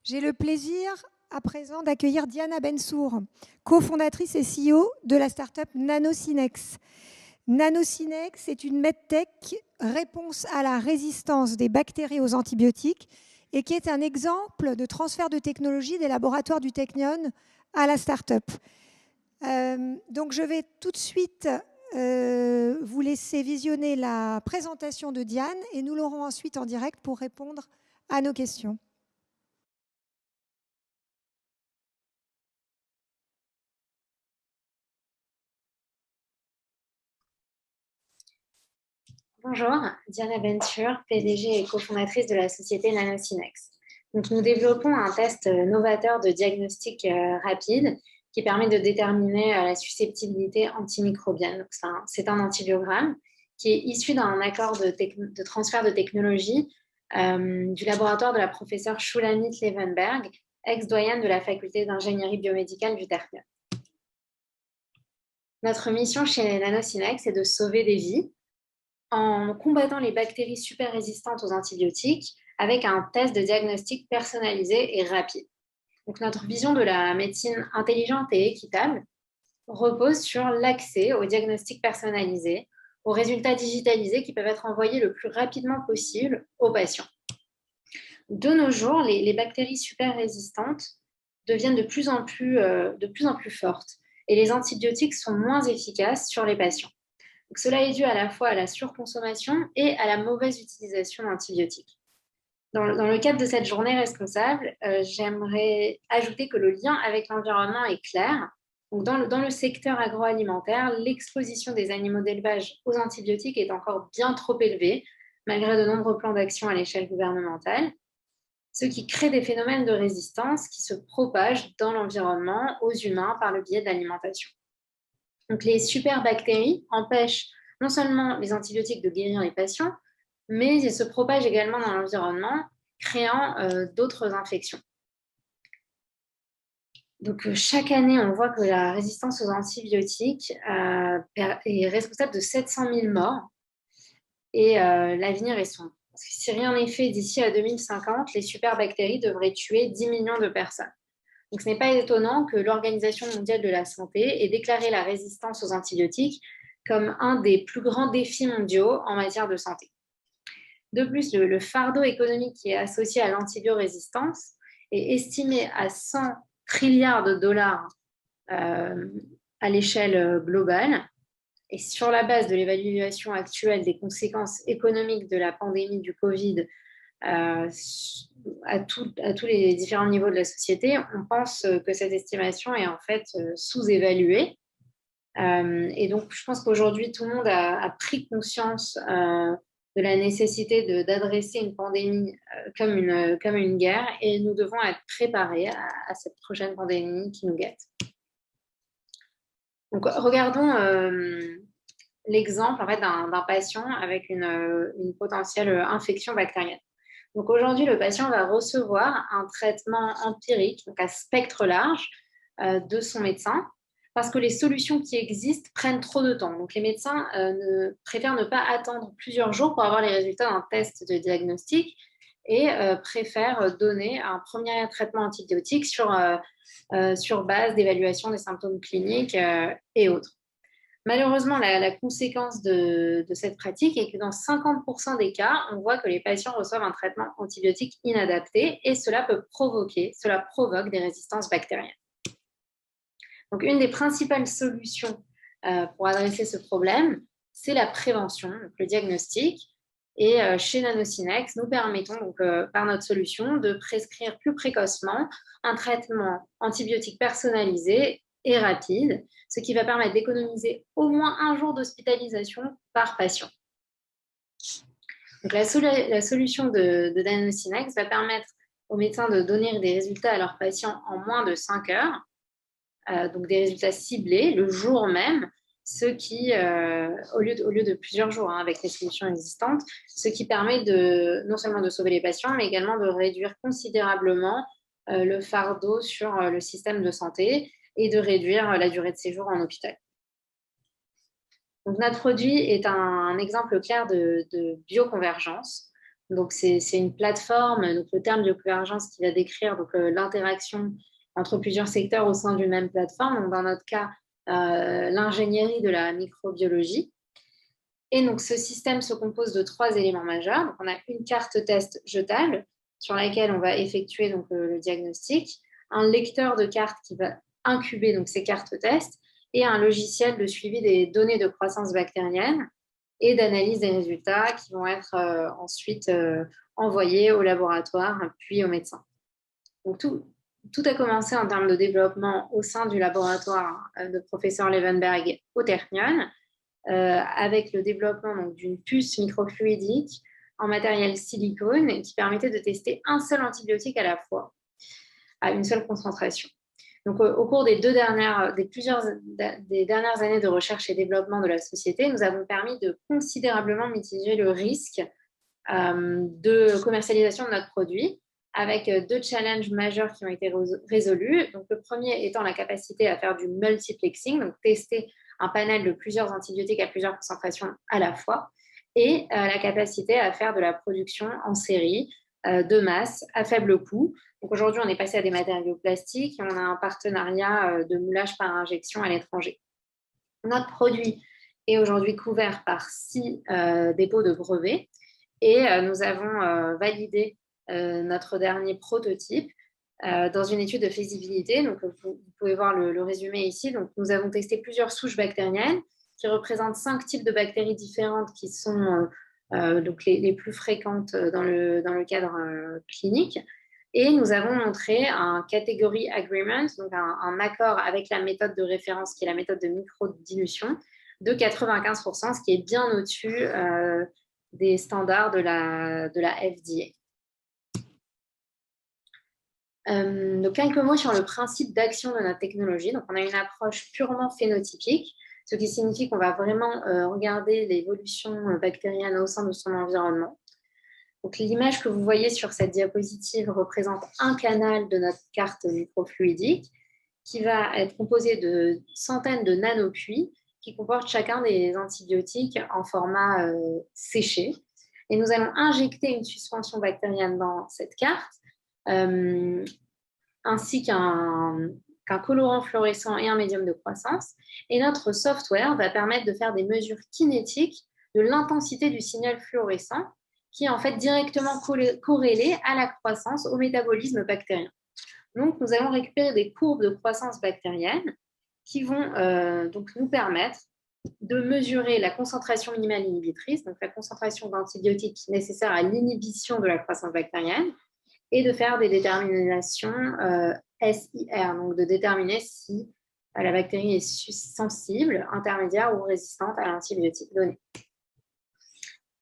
J'ai le plaisir à présent d'accueillir Diana Bensour, cofondatrice et CEO de la start-up Nanocinex. Nanocinex est une medtech réponse à la résistance des bactéries aux antibiotiques et qui est un exemple de transfert de technologie des laboratoires du Technion à la start-up. Donc je vais tout de suite vous laisser visionner la présentation de Diane et nous l'aurons ensuite en direct pour répondre à nos questions. Bonjour, Diana Bensour, PDG et cofondatrice de la société Nanocinex. Donc, nous développons un test novateur de diagnostic rapide qui permet de déterminer la susceptibilité antimicrobienne. C'est un antibiogramme qui est issu d'un accord de transfert de technologie du laboratoire de la professeure Shulamit Levenberg, ex-doyenne de la faculté d'ingénierie biomédicale du Technion. Notre mission chez Nanocinex est de sauver des vies en combattant les bactéries super résistantes aux antibiotiques avec un test de diagnostic personnalisé et rapide. Donc, notre vision de la médecine intelligente et équitable repose sur l'accès aux diagnostics personnalisés, aux résultats digitalisés qui peuvent être envoyés le plus rapidement possible aux patients. De nos jours, les bactéries super résistantes deviennent de plus en plus fortes et les antibiotiques sont moins efficaces sur les patients. Donc, cela est dû à la fois à la surconsommation et à la mauvaise utilisation d'antibiotiques. Dans le cadre de cette journée responsable, j'aimerais ajouter que le lien avec l'environnement est clair. Donc, dans le secteur agroalimentaire, l'exposition des animaux d'élevage aux antibiotiques est encore bien trop élevée, malgré de nombreux plans d'action à l'échelle gouvernementale, ce qui crée des phénomènes de résistance qui se propagent dans l'environnement aux humains par le biais de l'alimentation. Donc, les superbactéries empêchent non seulement les antibiotiques de guérir les patients, mais ils se propagent également dans l'environnement, créant d'autres infections. Donc, chaque année, on voit que la résistance aux antibiotiques est responsable de 700 000 morts et l'avenir est sombre. Parce que si rien n'est fait d'ici à 2050, les superbactéries devraient tuer 10 millions de personnes. Donc, ce n'est pas étonnant que l'Organisation mondiale de la santé ait déclaré la résistance aux antibiotiques comme un des plus grands défis mondiaux en matière de santé. De plus, le fardeau économique qui est associé à l'antibiorésistance est estimé à 100 trilliards de dollars à l'échelle globale. Et sur la base de l'évaluation actuelle des conséquences économiques de la pandémie du Covid à tous les différents niveaux de la société, on pense que cette estimation est en fait sous-évaluée. Et donc, je pense qu'aujourd'hui, tout le monde a pris conscience de la nécessité d'adresser une pandémie comme une guerre, et nous devons être préparés à cette prochaine pandémie qui nous guette. Donc, regardons l'exemple en fait, d'un patient avec une potentielle infection bactérienne. Donc aujourd'hui, le patient va recevoir un traitement empirique, donc à spectre large, de son médecin, parce que les solutions qui existent prennent trop de temps. Donc les médecins préfèrent ne pas attendre plusieurs jours pour avoir les résultats d'un test de diagnostic et préfèrent donner un premier traitement antibiotique sur base d'évaluation des symptômes cliniques et autres. Malheureusement, la conséquence de cette pratique est que dans 50% des cas, on voit que les patients reçoivent un traitement antibiotique inadapté et cela provoque des résistances bactériennes. Donc, une des principales solutions pour adresser ce problème, c'est la prévention, donc le diagnostic. Et chez Nanocinex, nous permettons donc, par notre solution de prescrire plus précocement un traitement antibiotique personnalisé et rapide, ce qui va permettre d'économiser au moins un jour d'hospitalisation par patient. Donc, la solution de Nanocinex va permettre aux médecins de donner des résultats à leurs patients en moins de 5 heures, donc des résultats ciblés le jour même, ce qui, au lieu de plusieurs jours avec les solutions existantes, ce qui permet non seulement de sauver les patients, mais également de réduire considérablement le fardeau sur le système de santé et de réduire la durée de séjour en hôpital. Donc, notre produit est un exemple clair de bioconvergence. Donc, c'est une plateforme, donc le terme bioconvergence qui va décrire l'interaction entre plusieurs secteurs au sein d'une même plateforme. Donc, dans notre cas, l'ingénierie de la microbiologie. Et donc, ce système se compose de 3 éléments majeurs. Donc, on a une carte test jetable sur laquelle on va effectuer donc, le diagnostic, un lecteur de cartes qui va incuber donc, ces cartes test et un logiciel de suivi des données de croissance bactérienne et d'analyse des résultats qui vont être ensuite envoyés au laboratoire puis aux médecins. Donc, tout a commencé en termes de développement au sein du laboratoire de professeur Levenberg au Technion, avec le développement d'une puce microfluidique en matériel silicone qui permettait de tester un seul antibiotique à la fois, à une seule concentration. Donc, au cours des dernières années de recherche et développement de la société, nous avons permis de considérablement mitiger le risque de commercialisation de notre produit avec 2 challenges majeurs qui ont été résolus. Donc, le premier étant la capacité à faire du multiplexing, donc tester un panel de plusieurs antibiotiques à plusieurs concentrations à la fois, et la capacité à faire de la production en série de masse à faible coût. Donc aujourd'hui, on est passé à des matériaux plastiques et on a un partenariat de moulage par injection à l'étranger. Notre produit est aujourd'hui couvert par 6 dépôts de brevets et nous avons validé notre dernier prototype dans une étude de faisabilité. Donc, vous pouvez voir le résumé ici. Donc, nous avons testé plusieurs souches bactériennes qui représentent 5 types de bactéries différentes qui sont donc les plus fréquentes dans le cadre clinique. Et nous avons montré un category agreement, donc un accord avec la méthode de référence qui est la méthode de microdilution de 95%, ce qui est bien au-dessus des standards de la FDA. Donc, quelques mots sur le principe d'action de notre technologie. Donc, on a une approche purement phénotypique, ce qui signifie qu'on va vraiment regarder l'évolution bactérienne au sein de son environnement. Donc, l'image que vous voyez sur cette diapositive représente un canal de notre carte microfluidique qui va être composé de centaines de nanopuits qui comportent chacun des antibiotiques en format séché. Et nous allons injecter une suspension bactérienne dans cette carte ainsi qu'un colorant fluorescent et un médium de croissance. Et notre software va permettre de faire des mesures kinétiques de l'intensité du signal fluorescent qui est en fait directement corrélé à la croissance, au métabolisme bactérien. Donc, nous allons récupérer des courbes de croissance bactérienne qui vont donc nous permettre de mesurer la concentration minimale inhibitrice, donc la concentration d'antibiotiques nécessaire à l'inhibition de la croissance bactérienne, et de faire des déterminations SIR, donc de déterminer si la bactérie est sensible, intermédiaire ou résistante à l'antibiotique donné.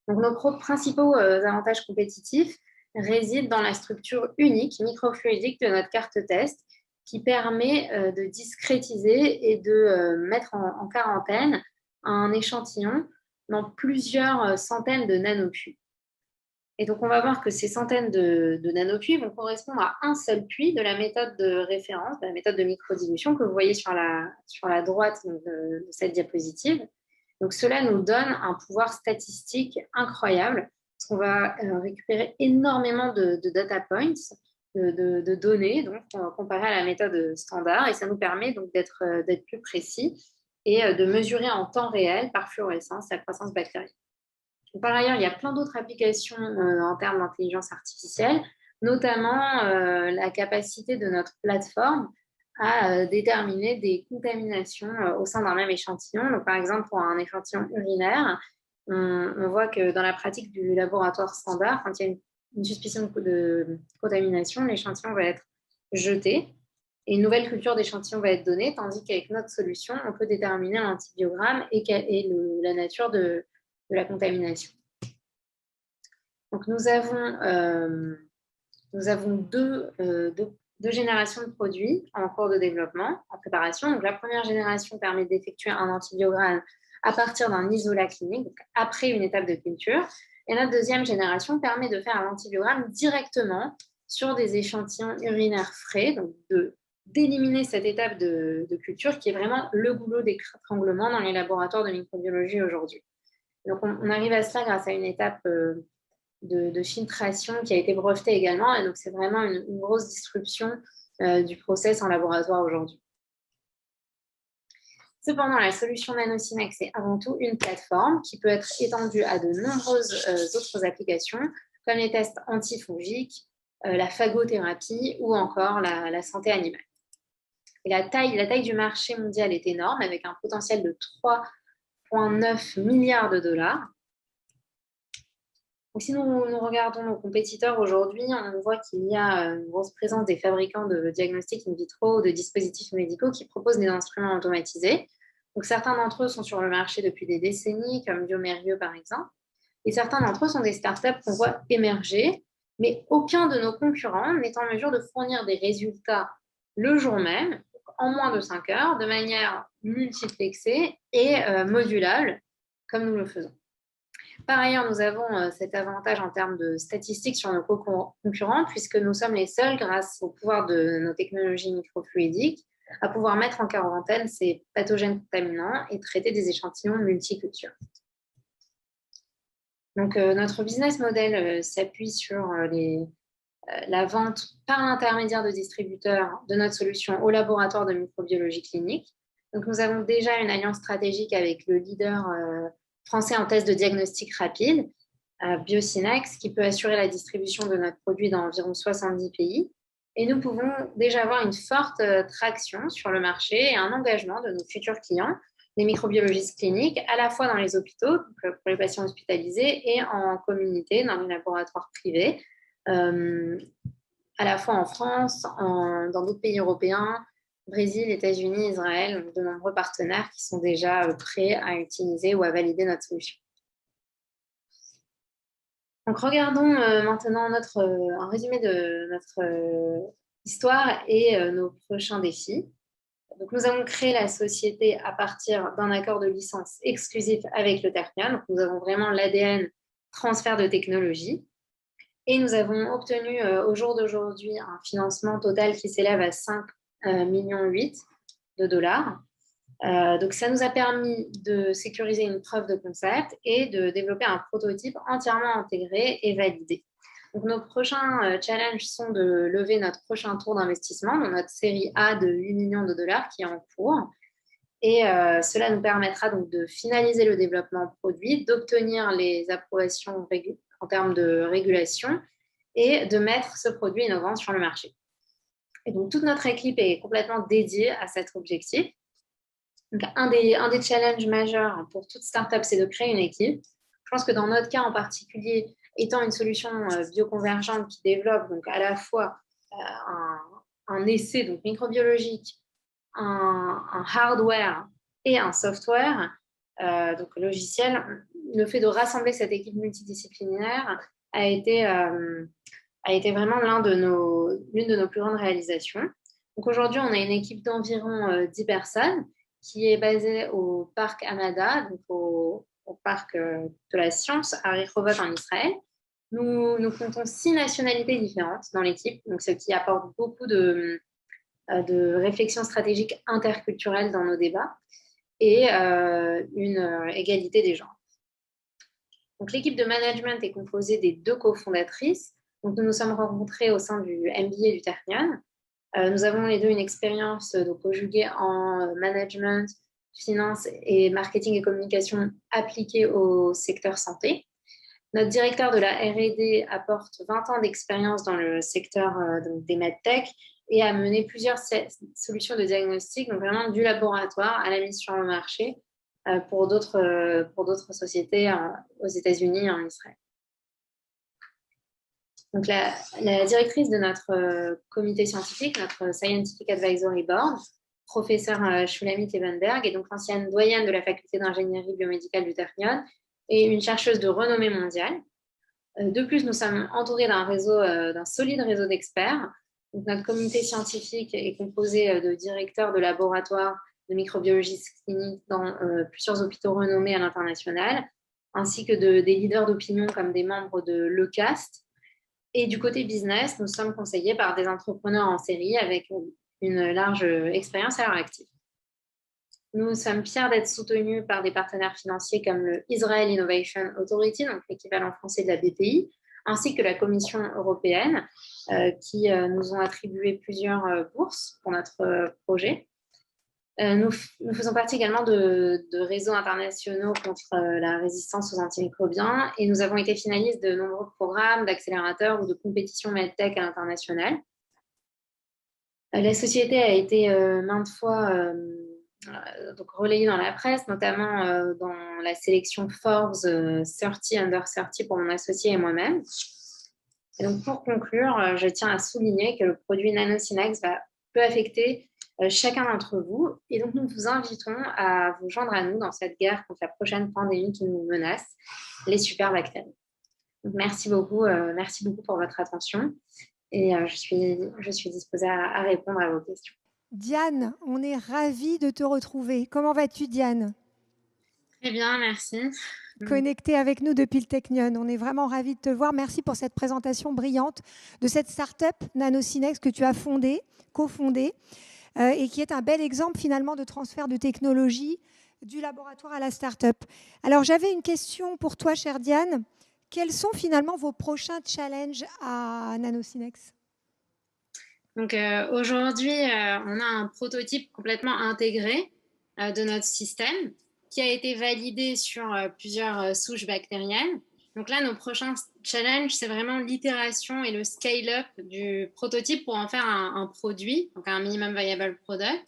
Donc, nos principaux avantages compétitifs résident dans la structure unique, microfluidique de notre carte test, qui permet de discrétiser et de mettre en quarantaine un échantillon dans plusieurs centaines de nanopuits. Et donc, on va voir que ces centaines de nanopuits vont correspondre à un seul puits de la méthode de référence, de la méthode de microdilution que vous voyez sur la droite de cette diapositive. Donc, cela nous donne un pouvoir statistique incroyable parce qu'on va récupérer énormément de data points, de données, donc comparé à la méthode standard. Et ça nous permet donc d'être plus précis et de mesurer en temps réel par fluorescence la croissance bactérienne. Par ailleurs, il y a plein d'autres applications en termes d'intelligence artificielle, notamment la capacité de notre plateforme à déterminer des contaminations au sein d'un même échantillon. Donc, par exemple, pour un échantillon urinaire, on voit que dans la pratique du laboratoire standard, quand il y a une suspicion de contamination, l'échantillon va être jeté et une nouvelle culture d'échantillon va être donnée, tandis qu'avec notre solution, on peut déterminer l'antibiogramme et la nature de la contamination. Donc, nous avons deux générations de produits en cours de développement, en préparation. Donc, la première génération permet d'effectuer un antibiogramme à partir d'un isolat clinique, donc après une étape de culture. Et notre deuxième génération permet de faire un antibiogramme directement sur des échantillons urinaires frais, donc d'éliminer cette étape de culture qui est vraiment le goulot d'étranglement dans les laboratoires de microbiologie aujourd'hui. Donc, on arrive à cela grâce à une étape de filtration qui a été brevetée également. Et donc, c'est vraiment une grosse disruption du process en laboratoire aujourd'hui. Cependant, la solution NanoSynex est avant tout une plateforme qui peut être étendue à de nombreuses autres applications, comme les tests antifongiques, la phagothérapie ou encore la santé animale. Et la taille du marché mondial est énorme, avec un potentiel de 3,9 milliards de dollars. Donc, si nous regardons nos compétiteurs aujourd'hui, on voit qu'il y a une grosse présence des fabricants de diagnostics in vitro, de dispositifs médicaux qui proposent des instruments automatisés. Donc, certains d'entre eux sont sur le marché depuis des décennies, comme Biomérieux par exemple. Et certains d'entre eux sont des startups qu'on voit émerger, mais aucun de nos concurrents n'est en mesure de fournir des résultats le jour même, en moins de 5 heures, de manière multiplexée et modulable, comme nous le faisons. Par ailleurs, nous avons cet avantage en termes de statistiques sur nos concurrents, puisque nous sommes les seuls, grâce au pouvoir de nos technologies microfluidiques, à pouvoir mettre en quarantaine ces pathogènes contaminants et traiter des échantillons multicultures. Donc, notre business model s'appuie sur la vente par l'intermédiaire de distributeurs de notre solution au laboratoire de microbiologie clinique. Donc, nous avons déjà une alliance stratégique avec le leader français en test de diagnostic rapide, Biosynex, qui peut assurer la distribution de notre produit dans environ 70 pays. Et nous pouvons déjà avoir une forte traction sur le marché et un engagement de nos futurs clients, les microbiologistes cliniques, à la fois dans les hôpitaux, donc pour les patients hospitalisés, et en communauté, dans les laboratoires privés, à la fois en France, dans d'autres pays européens, Brésil, États-Unis, Israël, de nombreux partenaires qui sont déjà prêts à utiliser ou à valider notre solution. Donc, regardons maintenant un résumé de notre histoire et nos prochains défis. Donc, nous avons créé la société à partir d'un accord de licence exclusif avec le Ternium. Donc, nous avons vraiment l'ADN transfert de technologie. Et nous avons obtenu au jour d'aujourd'hui un financement total qui s'élève à 5,8 millions de dollars. Donc, ça nous a permis de sécuriser une preuve de concept et de développer un prototype entièrement intégré et validé. Donc, nos prochains challenges sont de lever notre prochain tour d'investissement, dans notre série A de 8 millions de dollars qui est en cours. Et cela nous permettra donc de finaliser le développement produit, d'obtenir les approbations en termes de régulation et de mettre ce produit innovant sur le marché. Et donc, toute notre équipe est complètement dédiée à cet objectif. Donc, un des challenges majeurs pour toute startup, c'est de créer une équipe. Je pense que dans notre cas en particulier, étant une solution bioconvergente qui développe donc à la fois un essai donc microbiologique, un hardware et un software, donc logiciel, le fait de rassembler cette équipe multidisciplinaire a été vraiment l'une de nos plus grandes réalisations. Donc aujourd'hui, on a une équipe d'environ 10 personnes qui est basée au parc Amada, donc au parc de la science à Rehovot en Israël. Nous comptons 6 nationalités différentes dans l'équipe, donc ce qui apporte beaucoup de réflexion stratégique interculturelle dans nos débats et une égalité des genres. Donc, l'équipe de management est composée des 2 cofondatrices. Donc, nous nous sommes rencontrés au sein du MBA du Ternium. Nous avons les 2 une expérience conjuguée en management, finance et marketing et communication appliquée au secteur santé. Notre directeur de la R&D apporte 20 ans d'expérience dans le secteur des medtech et a mené plusieurs solutions de diagnostic, donc vraiment du laboratoire à la mise sur le marché pour d'autres sociétés aux États-Unis et en Israël. Donc, la directrice de notre comité scientifique, notre Scientific Advisory Board, professeure Shulamit Ebenberg, est donc l'ancienne doyenne de la faculté d'ingénierie biomédicale du Ternium et une chercheuse de renommée mondiale. De plus, nous sommes entourés d'un solide réseau d'experts. Donc, notre comité scientifique est composé de directeurs de laboratoires de microbiologie clinique dans plusieurs hôpitaux renommés à l'international, ainsi que des leaders d'opinion comme des membres de l'ECAST. Et du côté business, nous sommes conseillés par des entrepreneurs en série avec une large expérience à leur actif. Nous sommes fiers d'être soutenus par des partenaires financiers comme le Israel Innovation Authority, donc l'équivalent français de la BPI, ainsi que la Commission européenne, qui nous ont attribué plusieurs bourses pour notre projet. Nous faisons partie également de réseaux internationaux contre la résistance aux antimicrobiens et nous avons été finalistes de nombreux programmes d'accélérateurs ou de compétitions MedTech à l'international. La société a été maintes fois donc relayée dans la presse, notamment dans la sélection Forbes 30 Under 30 pour mon associé et moi-même. Et donc pour conclure, je tiens à souligner que le produit NanoSynex peut affecter chacun d'entre vous. Et donc, nous vous invitons à vous joindre à nous dans cette guerre contre la prochaine pandémie qui nous menace, les superbactéries. Donc, merci beaucoup pour votre attention. Et je suis disposée à répondre à vos questions. Diane, on est ravis de te retrouver. Comment vas-tu, Diane? Très bien, merci. Connectée avec nous depuis le Technion. On est vraiment ravis de te voir. Merci pour cette présentation brillante de cette start-up NanoSynex que tu as fondée, cofondée, et qui est un bel exemple finalement de transfert de technologie du laboratoire à la start-up. Alors j'avais une question pour toi, chère Diane. Quels sont finalement vos prochains challenges à NanoSynex? Donc aujourd'hui, on a un prototype complètement intégré de notre système qui a été validé sur plusieurs souches bactériennes. Donc là, nos prochains challenges, c'est vraiment l'itération et le scale-up du prototype pour en faire un produit, donc un minimum viable product,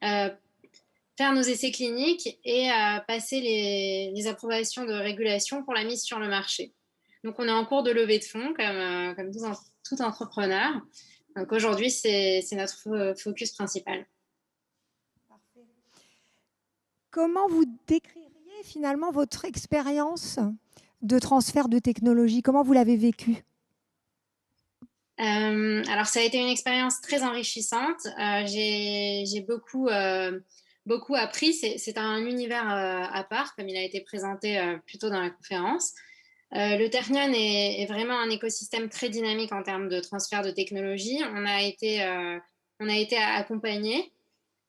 faire nos essais cliniques et passer les approbations de régulation pour la mise sur le marché. Donc on est en cours de levée de fonds, comme tout entrepreneur. Donc aujourd'hui, c'est notre focus principal. Parfait. Comment vous décririez finalement votre expérience de transfert de technologie? Comment vous l'avez vécue? Alors, ça a été une expérience très enrichissante. J'ai beaucoup appris. C'est un univers à part, comme il a été présenté plus tôt dans la conférence. Le Technion est vraiment un écosystème très dynamique en termes de transfert de technologie. On a été accompagnés,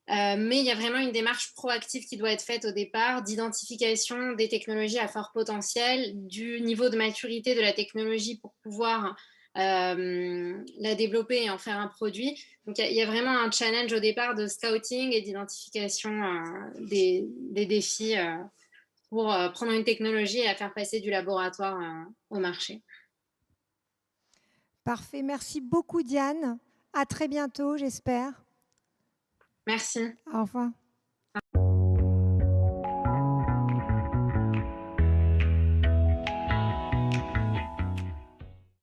mais il y a vraiment une démarche proactive qui doit être faite au départ, d'identification des technologies à fort potentiel, du niveau de maturité de la technologie pour pouvoir la développer et en faire un produit. Donc il y a vraiment un challenge au départ de scouting et d'identification des défis pour prendre une technologie et la faire passer du laboratoire au marché. Parfait, merci beaucoup Diane. À très bientôt, j'espère. Merci. Au revoir.